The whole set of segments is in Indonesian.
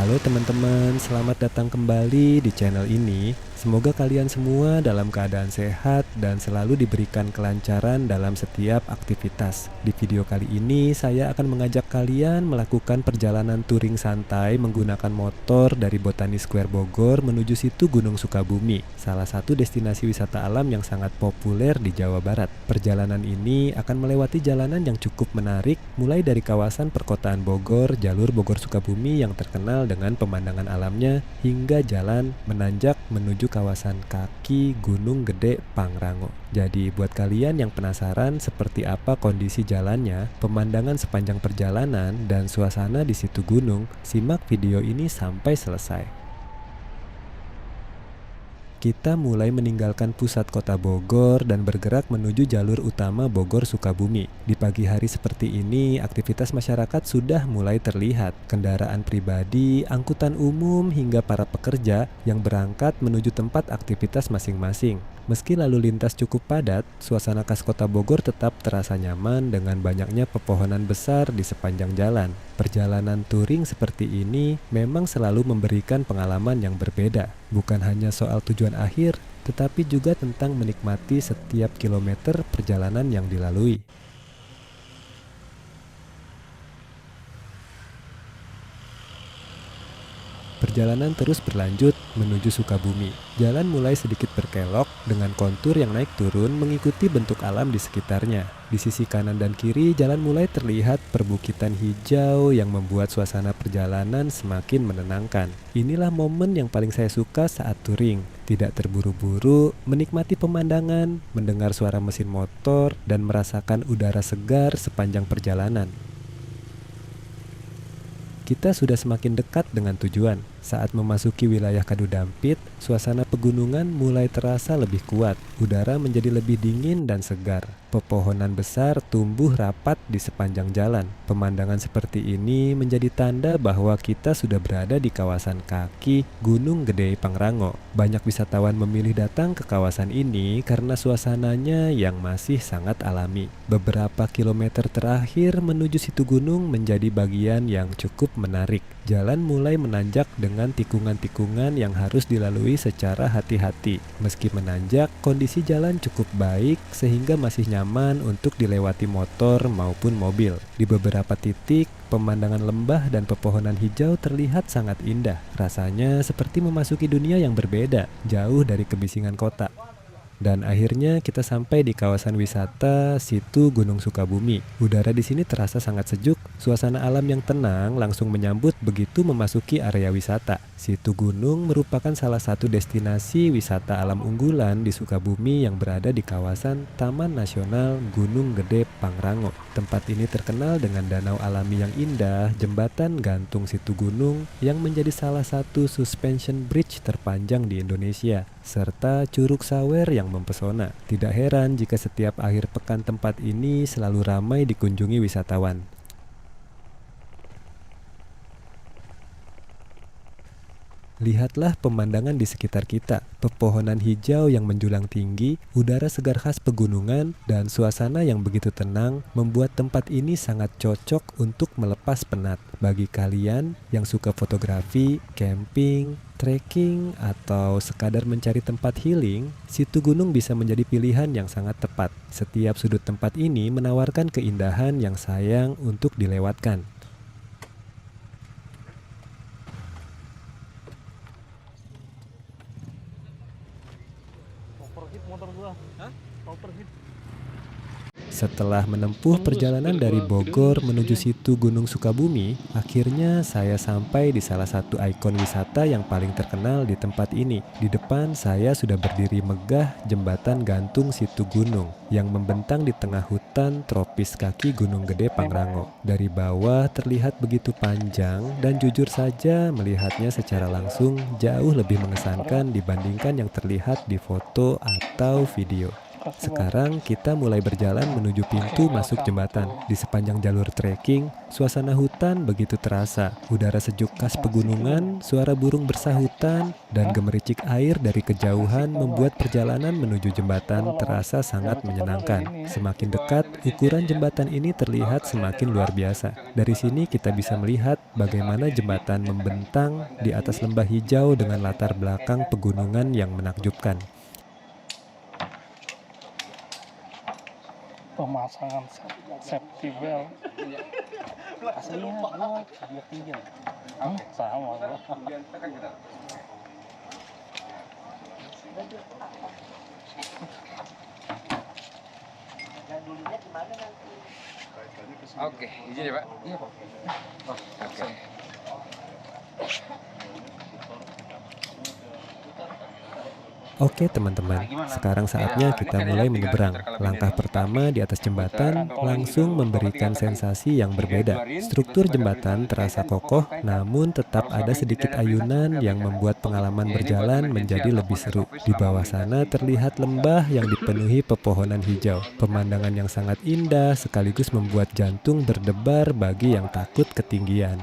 Halo teman-teman, selamat datang kembali di channel ini. Semoga kalian semua dalam keadaan sehat dan selalu diberikan kelancaran dalam setiap aktivitas. Di video kali ini, saya akan mengajak kalian melakukan perjalanan touring santai menggunakan motor dari Botani Square Bogor menuju situ Gunung Sukabumi, salah satu destinasi wisata alam yang sangat populer di Jawa Barat. Perjalanan ini akan melewati jalanan yang cukup menarik, mulai dari kawasan perkotaan Bogor, jalur Bogor Sukabumi yang terkenal dengan pemandangan alamnya, hingga jalan menanjak menuju kawasan kaki Gunung Gede Pangrango. Jadi buat kalian yang penasaran seperti apa kondisi jalannya, pemandangan sepanjang perjalanan, dan suasana di situ gunung, simak video ini sampai selesai. Kita mulai meninggalkan pusat kota Bogor dan bergerak menuju jalur utama Bogor Sukabumi. Di pagi hari seperti ini, aktivitas masyarakat sudah mulai terlihat. Kendaraan pribadi, angkutan umum, hingga para pekerja yang berangkat menuju tempat aktivitas masing-masing. Meski lalu lintas cukup padat, suasana khas kota Bogor tetap terasa nyaman dengan banyaknya pepohonan besar di sepanjang jalan. Perjalanan touring seperti ini memang selalu memberikan pengalaman yang berbeda. Bukan hanya soal tujuan akhir, tetapi juga tentang menikmati setiap kilometer perjalanan yang dilalui. Perjalanan terus berlanjut menuju Sukabumi. Jalan mulai sedikit berkelok dengan kontur yang naik turun mengikuti bentuk alam di sekitarnya. Di sisi kanan dan kiri, jalan mulai terlihat perbukitan hijau yang membuat suasana perjalanan semakin menenangkan. Inilah momen yang paling saya suka saat touring. Tidak terburu-buru, menikmati pemandangan, mendengar suara mesin motor, dan merasakan udara segar sepanjang perjalanan. Kita sudah semakin dekat dengan tujuan. Saat memasuki wilayah Kadudampit, suasana pegunungan mulai terasa lebih kuat. Udara menjadi lebih dingin dan segar. Pepohonan besar tumbuh rapat di sepanjang jalan. Pemandangan seperti ini menjadi tanda bahwa kita sudah berada di kawasan kaki Gunung Gede Pangrango. Banyak wisatawan memilih datang ke kawasan ini karena suasananya yang masih sangat alami. Beberapa kilometer terakhir menuju situ gunung menjadi bagian yang cukup menarik. Jalan mulai menanjak dengan tikungan-tikungan yang harus dilalui secara hati-hati. Meski menanjak, kondisi jalan cukup baik sehingga masih nyaman untuk dilewati motor maupun mobil. Di beberapa titik, pemandangan lembah dan pepohonan hijau terlihat sangat indah. Rasanya seperti memasuki dunia yang berbeda, jauh dari kebisingan kota. Dan akhirnya kita sampai di kawasan wisata situ Gunung Sukabumi. Udara di sini terasa sangat sejuk, suasana alam yang tenang langsung menyambut begitu memasuki area wisata. Situ Gunung merupakan salah satu destinasi wisata alam unggulan di Sukabumi yang berada di kawasan Taman Nasional Gunung Gede Pangrango. Tempat ini terkenal dengan danau alami yang indah, jembatan gantung situ gunung yang menjadi salah satu suspension bridge terpanjang di Indonesia, serta Curug Sawer yang mempesona. Tidak heran jika setiap akhir pekan tempat ini selalu ramai dikunjungi wisatawan. Lihatlah pemandangan di sekitar kita, pepohonan hijau yang menjulang tinggi, udara segar khas pegunungan, dan suasana yang begitu tenang membuat tempat ini sangat cocok untuk melepas penat. Bagi kalian yang suka fotografi, camping, trekking, atau sekadar mencari tempat healing, situ gunung bisa menjadi pilihan yang sangat tepat. Setiap sudut tempat ini menawarkan keindahan yang sayang untuk dilewatkan. Setelah menempuh perjalanan dari Bogor menuju situ Gunung Sukabumi, akhirnya saya sampai di salah satu ikon wisata yang paling terkenal di tempat ini. Di depan saya sudah berdiri megah jembatan gantung situ gunung yang membentang di tengah hutan tropis kaki Gunung Gede Pangrango. Dari bawah terlihat begitu panjang dan jujur saja melihatnya secara langsung jauh lebih mengesankan dibandingkan yang terlihat di foto atau video. Sekarang kita mulai berjalan menuju pintu masuk jembatan. Di sepanjang jalur trekking, suasana hutan begitu terasa. Udara sejuk khas pegunungan, suara burung bersahutan, dan gemericik air dari kejauhan membuat perjalanan menuju jembatan terasa sangat menyenangkan. Semakin dekat, ukuran jembatan ini terlihat semakin luar biasa. Dari sini kita bisa melihat bagaimana jembatan membentang di atas lembah hijau dengan latar belakang pegunungan yang menakjubkan. Pemasangan safety belt aslinya gua tiga sama gua. Oke, izin ya Pak. Iya Pak. Oke. Oke teman-teman, sekarang saatnya kita mulai menyeberang. Langkah pertama di atas jembatan langsung memberikan sensasi yang berbeda. Struktur jembatan terasa kokoh, namun tetap ada sedikit ayunan yang membuat pengalaman berjalan menjadi lebih seru. Di bawah sana terlihat lembah yang dipenuhi pepohonan hijau. Pemandangan yang sangat indah sekaligus membuat jantung berdebar bagi yang takut ketinggian.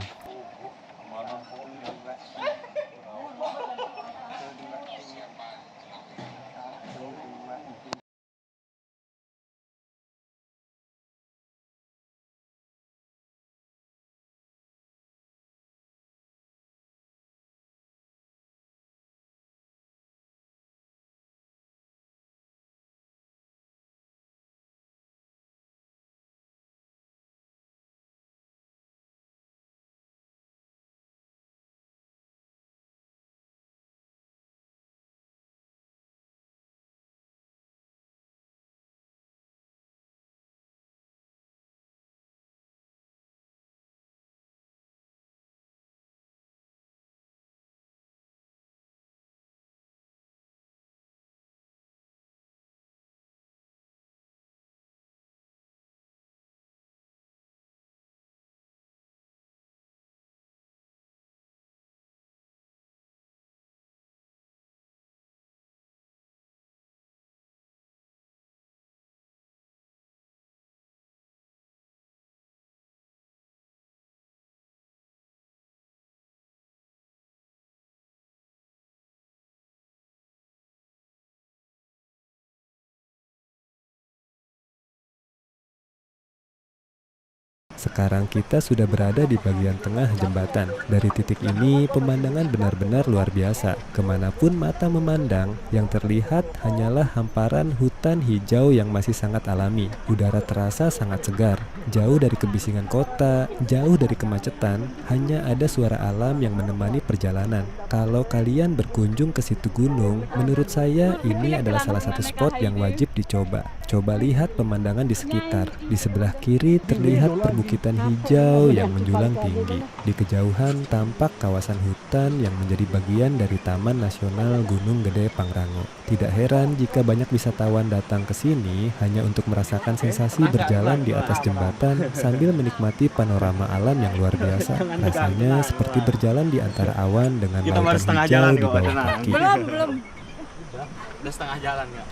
Sekarang kita sudah berada di bagian tengah jembatan. Dari titik ini, pemandangan benar-benar luar biasa. Kemanapun mata memandang, yang terlihat hanyalah hamparan hutan hijau yang masih sangat alami. Udara terasa sangat segar. Jauh dari kebisingan kota, jauh dari kemacetan, hanya ada suara alam yang menemani perjalanan. Kalau kalian berkunjung ke situ gunung, menurut saya ini adalah salah satu spot yang wajib dicoba. Coba lihat pemandangan di sekitar. Di sebelah kiri terlihat perbukitan hijau yang menjulang tinggi. Di kejauhan tampak kawasan hutan yang menjadi bagian dari Taman Nasional Gunung Gede Pangrango. Tidak heran jika banyak wisatawan datang ke sini hanya untuk merasakan sensasi berjalan di atas jembatan sambil menikmati panorama alam yang luar biasa. Rasanya seperti berjalan di antara awan dengan lautan hijau di bawah kaki. Belum. Udah setengah jalan ya.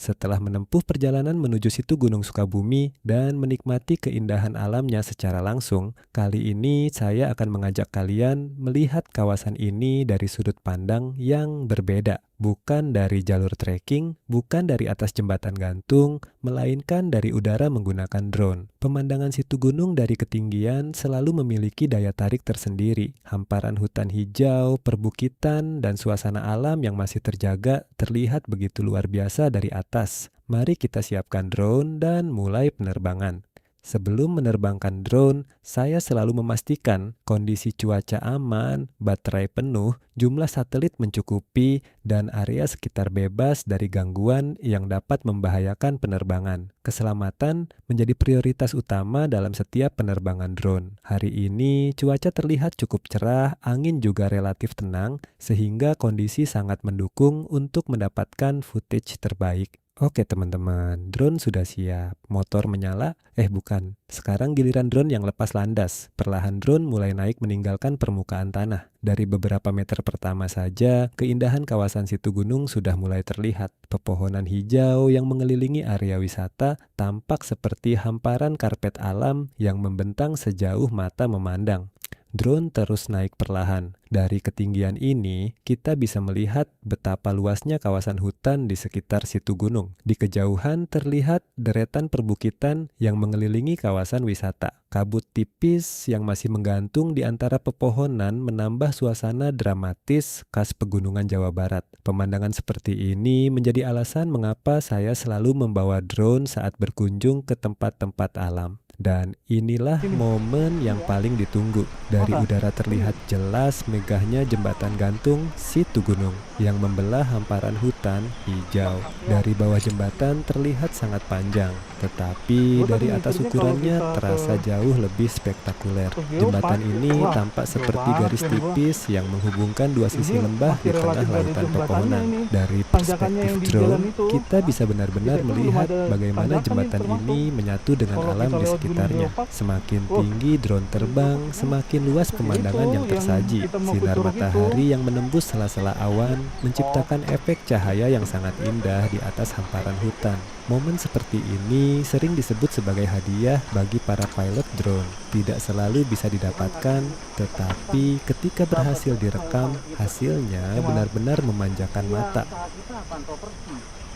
Setelah menempuh perjalanan menuju situ Gunung Sukabumi dan menikmati keindahan alamnya secara langsung, kali ini saya akan mengajak kalian melihat kawasan ini dari sudut pandang yang berbeda. Bukan dari jalur trekking, bukan dari atas jembatan gantung, melainkan dari udara menggunakan drone. Pemandangan situ gunung dari ketinggian selalu memiliki daya tarik tersendiri. Hamparan hutan hijau, perbukitan, dan suasana alam yang masih terjaga terlihat begitu luar biasa dari atas. Mari kita siapkan drone dan mulai penerbangan. Sebelum menerbangkan drone, saya selalu memastikan kondisi cuaca aman, baterai penuh, jumlah satelit mencukupi, dan area sekitar bebas dari gangguan yang dapat membahayakan penerbangan. Keselamatan menjadi prioritas utama dalam setiap penerbangan drone. Hari ini cuaca terlihat cukup cerah, angin juga relatif tenang, sehingga kondisi sangat mendukung untuk mendapatkan footage terbaik. Oke teman-teman, drone sudah siap, motor menyala, bukan, sekarang giliran drone yang lepas landas. Perlahan drone mulai naik meninggalkan permukaan tanah. Dari beberapa meter pertama saja, keindahan kawasan situ gunung sudah mulai terlihat. Pepohonan hijau yang mengelilingi area wisata tampak seperti hamparan karpet alam yang membentang sejauh mata memandang. Drone terus naik perlahan. Dari ketinggian ini, kita bisa melihat betapa luasnya kawasan hutan di sekitar situ gunung. Di kejauhan terlihat deretan perbukitan yang mengelilingi kawasan wisata. Kabut tipis yang masih menggantung di antara pepohonan menambah suasana dramatis khas pegunungan Jawa Barat. Pemandangan seperti ini menjadi alasan mengapa saya selalu membawa drone saat berkunjung ke tempat-tempat alam. Dan inilah momen yang paling ditunggu. Dari udara terlihat jelas megahnya jembatan gantung situ gunung yang membelah hamparan hutan hijau. Dari bawah jembatan terlihat sangat panjang, tetapi dari atas ukurannya terasa jauh lebih spektakuler. Jembatan ini tampak seperti garis tipis yang menghubungkan dua sisi lembah di tengah lautan pepohonan. Dari perspektif drone, kita bisa benar-benar melihat bagaimana jembatan ini menyatu dengan alam di sekitarnya. Semakin tinggi drone terbang, semakin luas pemandangan yang tersaji. Sinar matahari yang menembus sela-sela awan menciptakan efek cahaya yang sangat indah di atas hamparan hutan. Momen seperti ini sering disebut sebagai hadiah bagi para pilot drone. Tidak selalu bisa didapatkan, tetapi ketika berhasil direkam, hasilnya benar-benar memanjakan mata.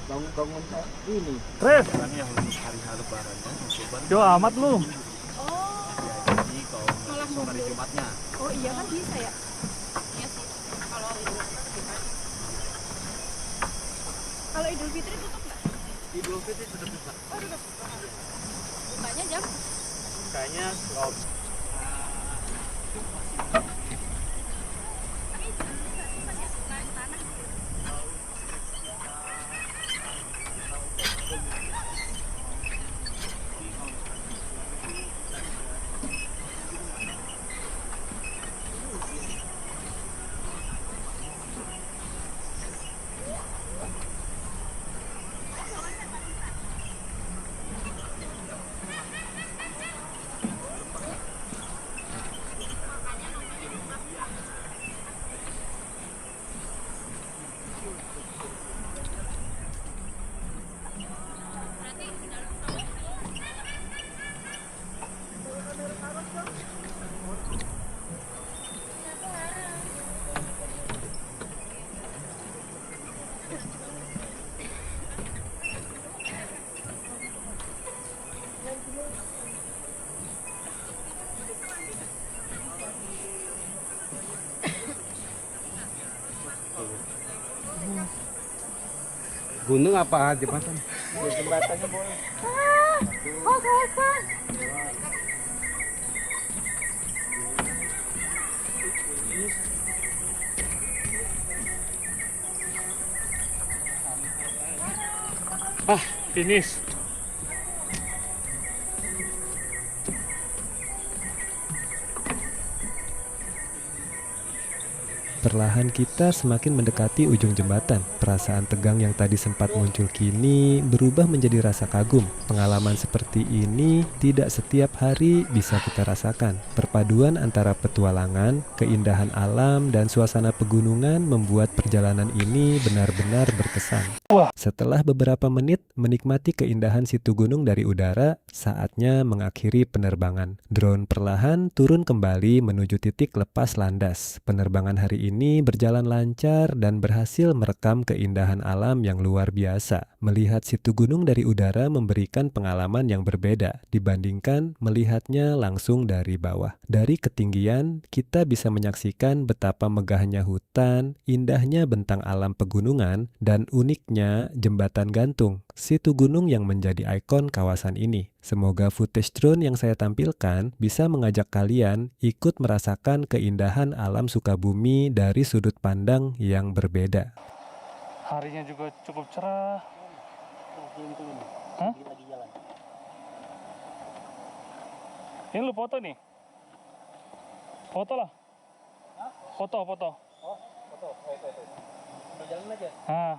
Bangun-bangun ini. Chris, Yang hari lebarannya Kurban. jauh amat lu. Jadi kalau besok hari Jumatnya. Oh iya kan bisa ya? Iya sih. Kalau Idul Fitri tutup nggak? Idul Fitri sudah buka. Oh tutup. Bukanya jam? Kayaknya gunung apa jembatan? Jembatannya boleh. Oh selesai. Finish. Perlahan kita semakin mendekati ujung jembatan. Perasaan tegang yang tadi sempat muncul kini berubah menjadi rasa kagum. Pengalaman seperti ini tidak setiap hari bisa kita rasakan. Perpaduan antara petualangan, keindahan alam, dan suasana pegunungan membuat perjalanan ini benar-benar berkesan. Setelah beberapa menit menikmati keindahan situ gunung dari udara, saatnya mengakhiri penerbangan. Drone perlahan turun kembali menuju titik lepas landas. Penerbangan hari ini berjalan lancar dan berhasil merekam keindahan alam yang luar biasa. Melihat situ gunung dari udara memberikan pengalaman yang berbeda dibandingkan melihatnya langsung dari bawah. Dari ketinggian, kita bisa menyaksikan betapa megahnya hutan, indahnya bentang alam pegunungan, dan uniknya jembatan gantung, situ gunung yang menjadi ikon kawasan ini. Semoga footage drone yang saya tampilkan bisa mengajak kalian ikut merasakan keindahan alam Sukabumi dari sudut pandang yang berbeda. Harinya juga cukup cerah. Hah? Ini lu foto nih? Foto lah. Foto. Foto. Jalan aja. Nah.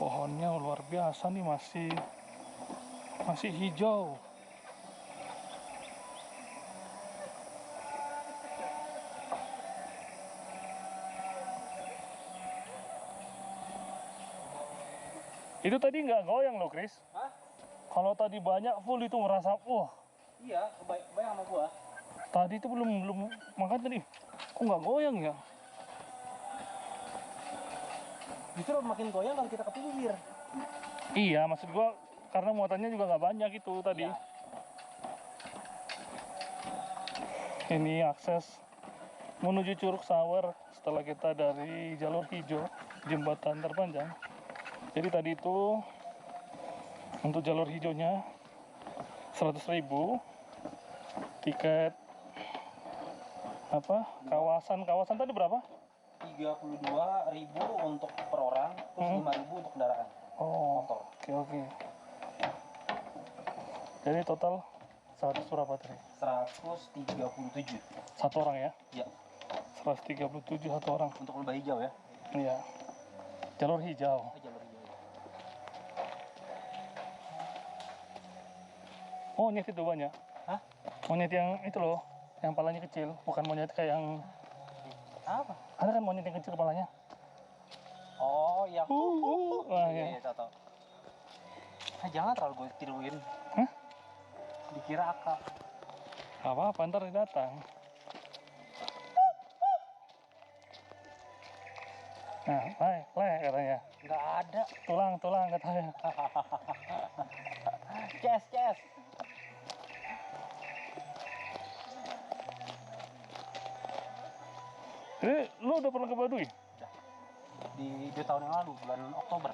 Pohonnya luar biasa nih, masih hijau. Itu tadi nggak goyang loh, Chris. Hah? Kalau tadi banyak full itu ngerasa, wah. Iya, kebayang sama gua. Tadi itu belum makan tadi. Kok nggak goyang ya? Justru makin goyang kalau kita ke pinggir. Iya, maksud gua karena muatannya juga nggak banyak itu tadi. Iya. Ini akses menuju Curug Sawer setelah kita dari jalur hijau, jembatan terpanjang. Jadi tadi itu untuk jalur hijaunya 100.000, tiket kawasan tadi berapa? 32.000 untuk per orang, terus 5.000 untuk kendaraan Oh, motor. oke. Jadi total 100 berapa tadi? 137. Satu orang ya? Iya. 137 satu orang. Untuk lembah hijau ya. Iya. Jalur hijau. Jalur hijau. Monyet itu banyak. Hah? Monyet yang itu loh, yang palanya kecil, bukan monyet kayak yang Apa? ada kan monyet yang kecil kepalanya. Oh, yang Wah, iya, ya. iya, tahu. Jangan terlalu gue tiruin. Hah? Dikira akak. Gak apa-apa, ntar dia datang. Nah, le katanya. Nggak ada. Tulang katanya. Ces. Lu udah pernah ke Baduy? Di 2 tahun yang lalu, bulan Oktober.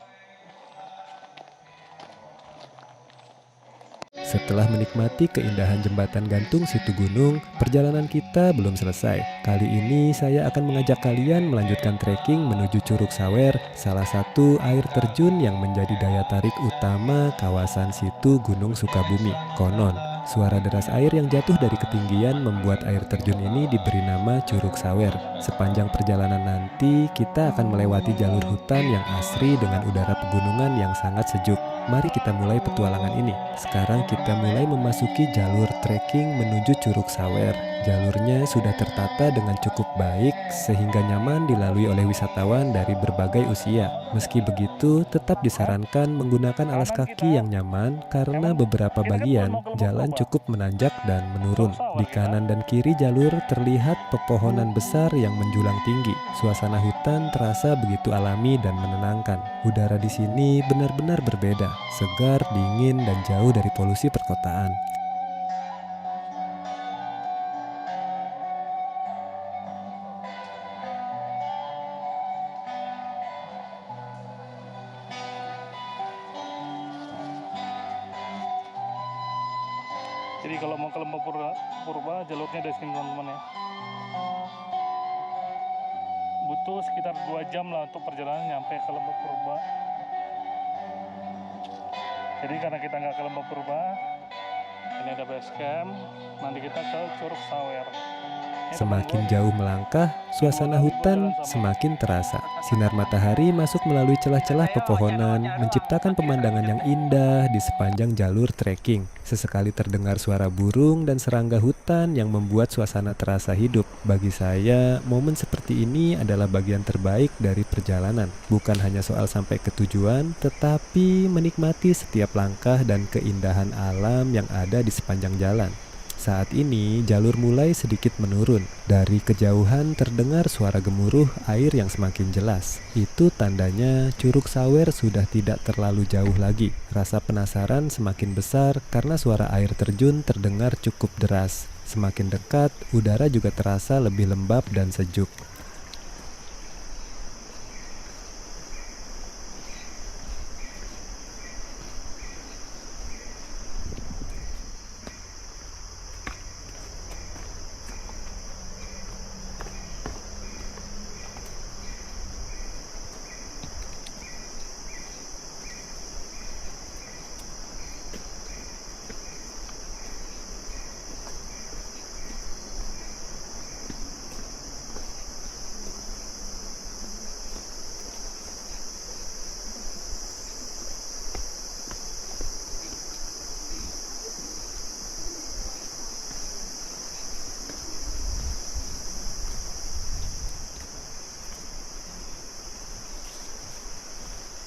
Setelah menikmati keindahan jembatan gantung Situ Gunung, perjalanan kita belum selesai. Kali ini saya akan mengajak kalian melanjutkan trekking menuju Curug Sawer, salah satu air terjun yang menjadi daya tarik utama kawasan Situ Gunung Sukabumi. Konon, suara deras air yang jatuh dari ketinggian membuat air terjun ini diberi nama Curug Sawer. Sepanjang perjalanan nanti, kita akan melewati jalur hutan yang asri dengan udara pegunungan yang sangat sejuk. Mari kita mulai petualangan ini. Sekarang kita mulai memasuki jalur trekking menuju Curug Sawer. Jalurnya sudah tertata dengan cukup baik sehingga nyaman dilalui oleh wisatawan dari berbagai usia. Meski begitu, tetap disarankan menggunakan alas kaki yang nyaman karena beberapa bagian jalan cukup menanjak dan menurun. Di kanan dan kiri jalur terlihat pepohonan besar yang menjulang tinggi. Suasana hutan terasa begitu alami dan menenangkan. Udara di sini benar-benar berbeda, segar, dingin, dan jauh dari polusi perkotaan. Jadi kalau mau ke Lembah Purba, jalurnya dari sini teman-teman ya. Butuh sekitar 2 jam lah untuk perjalanan nyampe ke Lembah Purba. Jadi karena kita nggak ke Lembah Purba, ini ada base camp, nanti kita ke Curug Sawer. Semakin jauh melangkah, suasana hutan semakin terasa. Sinar matahari masuk melalui celah-celah pepohonan, menciptakan pemandangan yang indah di sepanjang jalur trekking. Sesekali terdengar suara burung dan serangga hutan yang membuat suasana terasa hidup. Bagi saya, momen seperti ini adalah bagian terbaik dari perjalanan. Bukan hanya soal sampai ke tujuan, tetapi menikmati setiap langkah dan keindahan alam yang ada di sepanjang jalan. Saat ini jalur mulai sedikit menurun. Dari kejauhan terdengar suara gemuruh air yang semakin jelas. Itu tandanya Curug Sawer sudah tidak terlalu jauh lagi. Rasa penasaran semakin besar karena suara air terjun terdengar cukup deras. Semakin dekat, udara juga terasa lebih lembab dan sejuk.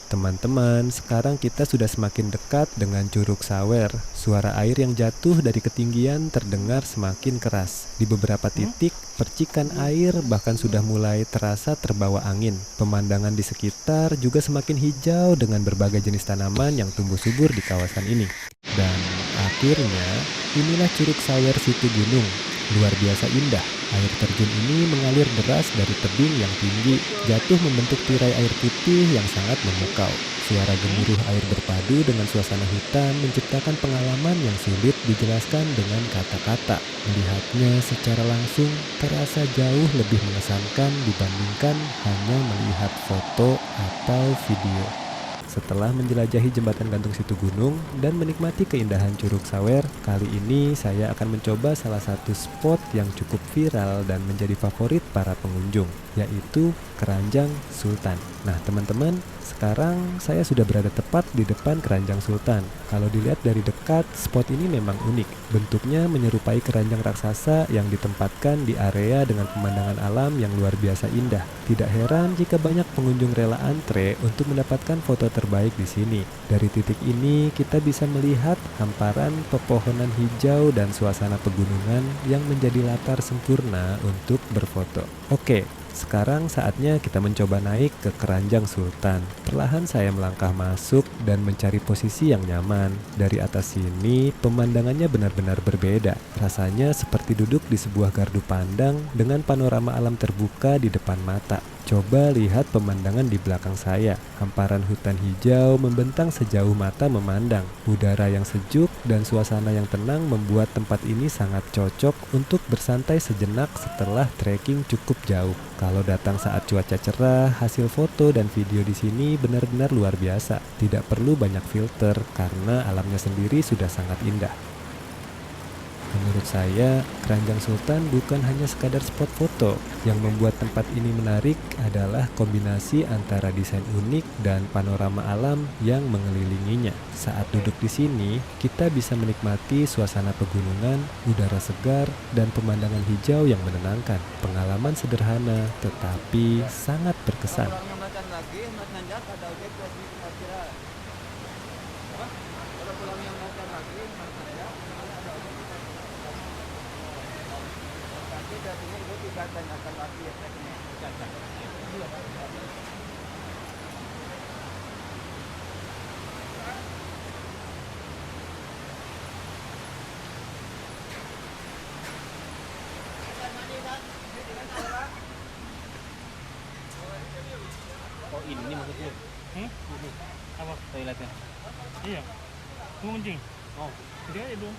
Teman-teman, sekarang kita sudah semakin dekat dengan Curug Sawer. Suara air yang jatuh dari ketinggian terdengar semakin keras. Di beberapa titik, percikan air bahkan sudah mulai terasa terbawa angin. Pemandangan di sekitar juga semakin hijau dengan berbagai jenis tanaman yang tumbuh subur di kawasan ini. Dan akhirnya, inilah Curug Sawer Situ Gunung. Luar biasa indah. Air terjun ini mengalir deras dari tebing yang tinggi, jatuh membentuk tirai air putih yang sangat memukau. Suara gemuruh air berpadu dengan suasana hutan menciptakan pengalaman yang sulit dijelaskan dengan kata-kata. Melihatnya secara langsung terasa jauh lebih mengesankan dibandingkan hanya melihat foto atau video. Setelah menjelajahi jembatan gantung Situ Gunung dan menikmati keindahan Curug Sawer, kali ini saya akan mencoba salah satu spot yang cukup viral dan menjadi favorit para pengunjung, yaitu Keranjang Sultan. Nah teman-teman, sekarang saya sudah berada tepat di depan Keranjang Sultan. Kalau dilihat dari dekat, spot ini memang unik. Bentuknya menyerupai keranjang raksasa yang ditempatkan di area dengan pemandangan alam yang luar biasa indah. Tidak heran jika banyak pengunjung rela antre untuk mendapatkan foto terbaik di sini. Dari titik ini kita bisa melihat hamparan pepohonan hijau dan suasana pegunungan yang menjadi latar sempurna untuk berfoto. Oke, sekarang saatnya kita mencoba naik ke Keranjang Sultan. Perlahan saya melangkah masuk dan mencari posisi yang nyaman. Dari atas sini pemandangannya benar-benar berbeda. Rasanya seperti duduk di sebuah gardu pandang dengan panorama alam terbuka di depan mata. Coba lihat pemandangan di belakang saya. Hamparan hutan hijau membentang sejauh mata memandang. Udara yang sejuk dan suasana yang tenang membuat tempat ini sangat cocok untuk bersantai sejenak setelah trekking cukup jauh. Kalau datang saat cuaca cerah, hasil foto dan video di sini benar-benar luar biasa. Tidak perlu banyak filter karena alamnya sendiri sudah sangat indah. Menurut saya, Keranjang Sultan bukan hanya sekadar spot foto. Yang membuat tempat ini menarik adalah kombinasi antara desain unik dan panorama alam yang mengelilinginya. Saat duduk di sini, kita bisa menikmati suasana pegunungan, udara segar, dan pemandangan hijau yang menenangkan. Pengalaman sederhana tetapi sangat berkesan. Oh ini maksudnya? Ini apa? Toiletnya? Iya, mau kencing. Oh. Jadi aja dong.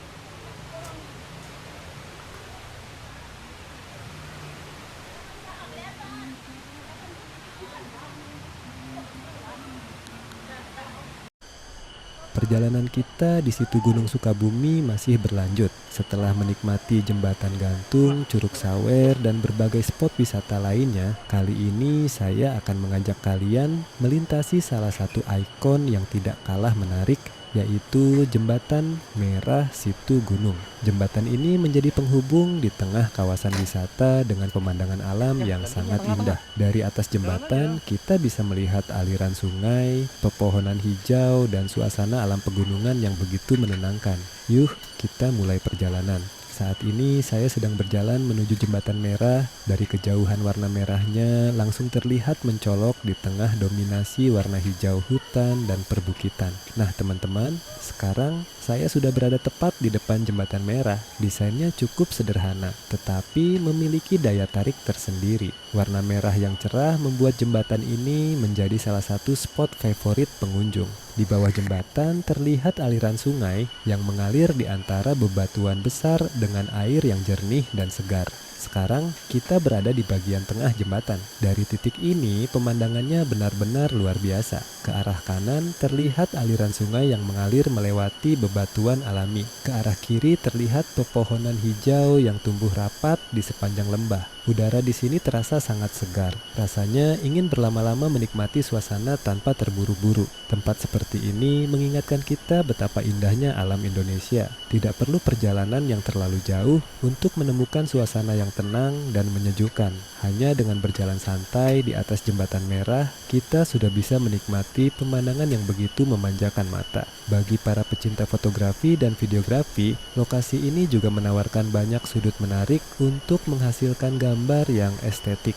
Perjalanan kita di Situ Gunung Sukabumi masih berlanjut. Setelah menikmati jembatan gantung, Curug Sawer, dan berbagai spot wisata lainnya, kali ini saya akan mengajak kalian melintasi salah satu ikon yang tidak kalah menarik, yaitu Jembatan Merah Situ Gunung. Jembatan ini menjadi penghubung di tengah kawasan wisata dengan pemandangan alam yang sangat indah. Dari atas jembatan, kita bisa melihat aliran sungai, pepohonan hijau, dan suasana alam pegunungan yang begitu menenangkan. Yuk, kita mulai perjalanan. Saat ini saya sedang berjalan menuju Jembatan Merah. Dari kejauhan warna merahnya langsung terlihat mencolok di tengah dominasi warna hijau hutan dan perbukitan. Nah teman-teman, sekarang saya sudah berada tepat di depan Jembatan Merah. Desainnya cukup sederhana, tetapi memiliki daya tarik tersendiri. Warna merah yang cerah membuat jembatan ini menjadi salah satu spot favorit pengunjung. Di bawah jembatan terlihat aliran sungai yang mengalir di antara bebatuan besar dengan air yang jernih dan segar. Sekarang kita berada di bagian tengah jembatan. Dari titik ini pemandangannya benar-benar luar biasa. Ke arah kanan terlihat aliran sungai yang mengalir melewati bebatuan alami. Ke arah kiri terlihat pepohonan hijau yang tumbuh rapat di sepanjang lembah. Udara di sini terasa sangat segar. Rasanya ingin berlama-lama menikmati suasana tanpa terburu-buru. Tempat seperti ini mengingatkan kita betapa indahnya alam Indonesia. Tidak perlu perjalanan yang terlalu jauh untuk menemukan suasana yang tenang dan menyejukkan. Hanya dengan berjalan santai di atas jembatan merah, kita sudah bisa menikmati pemandangan yang begitu memanjakan mata. Bagi para pecinta fotografi dan videografi, lokasi ini juga menawarkan banyak sudut menarik untuk menghasilkan gambar yang estetik.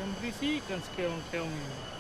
Yang berisikan sekeong-keong ini.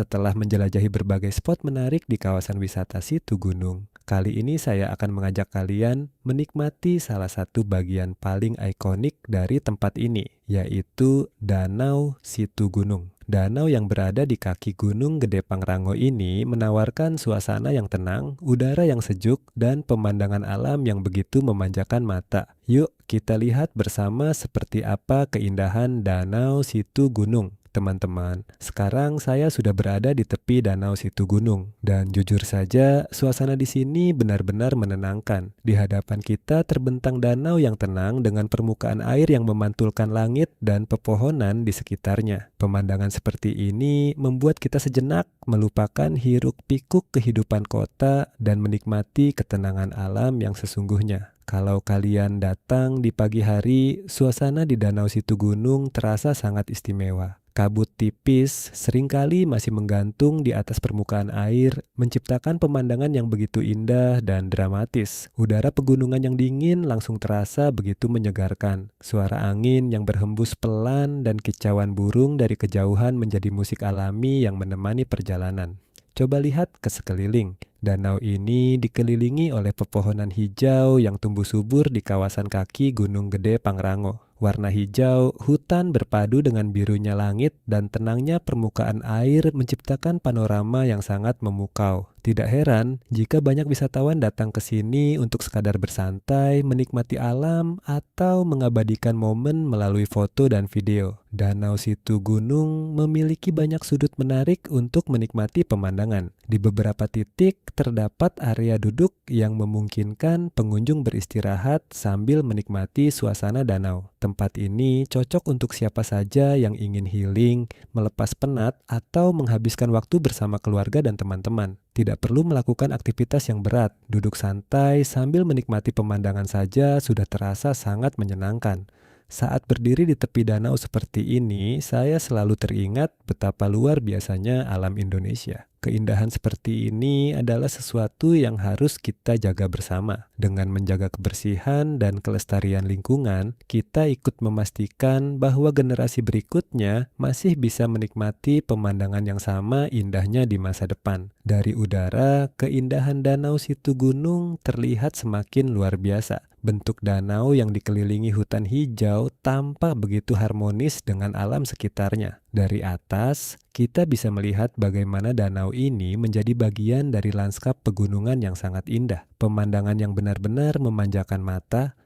Setelah menjelajahi berbagai spot menarik di kawasan wisata Situ Gunung, kali ini saya akan mengajak kalian menikmati salah satu bagian paling ikonik dari tempat ini, yaitu Danau Situ Gunung. Danau yang berada di kaki Gunung Gede Pangrango ini menawarkan suasana yang tenang, udara yang sejuk, dan pemandangan alam yang begitu memanjakan mata. Yuk kita lihat bersama seperti apa keindahan Danau Situ Gunung. Teman-teman, sekarang saya sudah berada di tepi Danau Situ Gunung dan jujur saja suasana di sini benar-benar menenangkan. Di hadapan kita terbentang danau yang tenang dengan permukaan air yang memantulkan langit dan pepohonan di sekitarnya. Pemandangan seperti ini membuat kita sejenak melupakan hiruk-pikuk kehidupan kota dan menikmati ketenangan alam yang sesungguhnya. Kalau kalian datang di pagi hari, suasana di Danau Situ Gunung terasa sangat istimewa. Kabut tipis seringkali masih menggantung di atas permukaan air, menciptakan pemandangan yang begitu indah dan dramatis. Udara pegunungan yang dingin langsung terasa begitu menyegarkan. Suara angin yang berhembus pelan dan kicauan burung dari kejauhan menjadi musik alami yang menemani perjalanan. Coba lihat ke sekeliling. Danau ini dikelilingi oleh pepohonan hijau yang tumbuh subur di kawasan kaki Gunung Gede Pangrango. Warna hijau, hutan berpadu dengan birunya langit dan tenangnya permukaan air menciptakan panorama yang sangat memukau. Tidak heran jika banyak wisatawan datang ke sini untuk sekadar bersantai, menikmati alam, atau mengabadikan momen melalui foto dan video. Danau Situ Gunung memiliki banyak sudut menarik untuk menikmati pemandangan. Di beberapa titik terdapat area duduk yang memungkinkan pengunjung beristirahat sambil menikmati suasana danau. Tempat ini cocok untuk siapa saja yang ingin healing, melepas penat, atau menghabiskan waktu bersama keluarga dan teman-teman. Tidak perlu melakukan aktivitas yang berat. Duduk santai sambil menikmati pemandangan saja sudah terasa sangat menyenangkan. Saat berdiri di tepi danau seperti ini, saya selalu teringat betapa luar biasanya alam Indonesia. Keindahan seperti ini adalah sesuatu yang harus kita jaga bersama. Dengan menjaga kebersihan dan kelestarian lingkungan, kita ikut memastikan bahwa generasi berikutnya masih bisa menikmati pemandangan yang sama indahnya di masa depan. Dari udara, keindahan Danau Situ Gunung terlihat semakin luar biasa. Bentuk danau yang dikelilingi hutan hijau tampak begitu harmonis dengan alam sekitarnya. Dari atas, kita bisa melihat bagaimana danau ini menjadi bagian dari lanskap pegunungan yang sangat indah. Pemandangan yang benar-benar memanjakan mata.